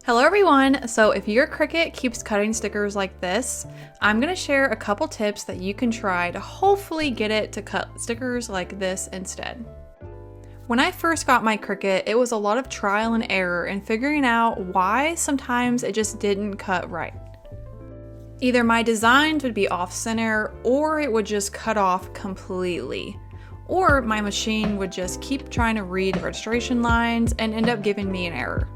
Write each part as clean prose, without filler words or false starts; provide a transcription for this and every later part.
Hello everyone! So if your Cricut keeps cutting stickers like this, I'm going to share a couple tips that you can try to hopefully get it to cut stickers like this instead. When I first got my Cricut, it was a lot of trial and error and figuring out why sometimes it just didn't cut right. Either my designs would be off center or it would just cut off completely. Or my machine would just keep trying to read the registration lines and end up giving me an error.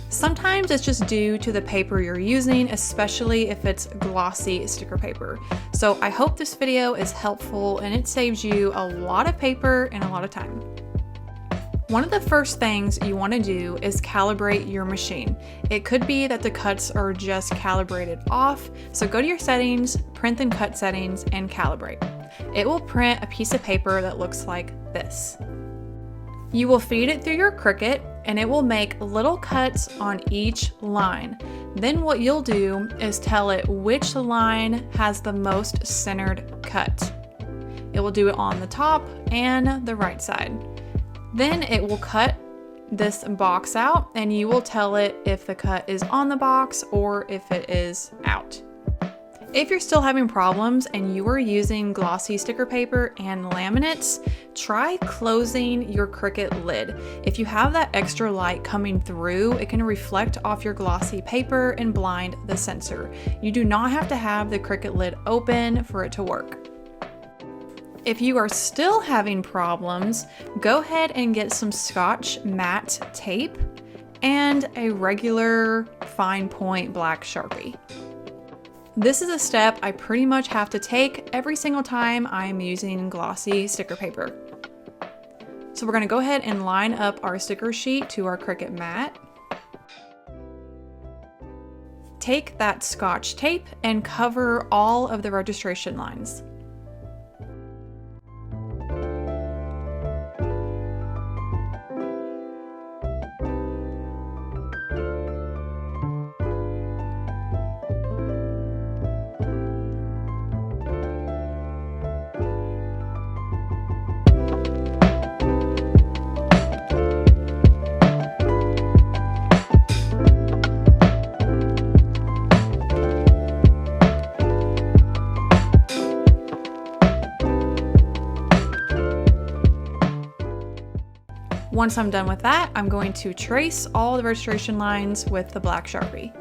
Sometimes it's just due to the paper you're using, especially if it's glossy sticker paper. So I hope this video is helpful and it saves you a lot of paper and a lot of time. One of the first things you want to do is calibrate your machine. It could be that the cuts are just calibrated off, so go to your settings, print and cut settings, and calibrate. It will print a piece of paper that looks like this. You will feed it through your Cricut and it will make little cuts on each line. Then what you'll do is tell it which line has the most centered cut. It will do it on the top and the right side. Then it will cut this box out and you will tell it if the cut is on the box or if it is out. If you're still having problems and you are using glossy sticker paper and laminates, try closing your Cricut lid. If you have that extra light coming through, it can reflect off your glossy paper and blind the sensor. You do not have to have the Cricut lid open for it to work. If you are still having problems, go ahead and get some Scotch matte tape and a regular fine point black Sharpie. This is a step I pretty much have to take every single time I'm using glossy sticker paper. So we're gonna go ahead and line up our sticker sheet to our Cricut mat. Take that Scotch tape and cover all of the registration lines. Once I'm done with that, I'm going to trace all the registration lines with the black Sharpie.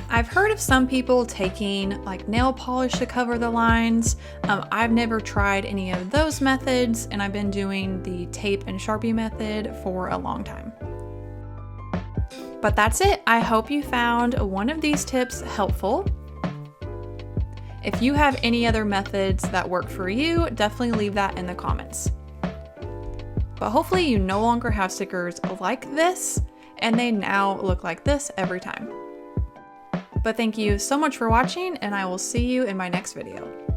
I've heard of some people taking like nail polish to cover the lines. I've never tried any of those methods and I've been doing the tape and Sharpie method for a long time. But that's it. I hope you found one of these tips helpful. If you have any other methods that work for you, definitely leave that in the comments. But hopefully you no longer have stickers like this and they now look like this every time. But thank you so much for watching and I will see you in my next video.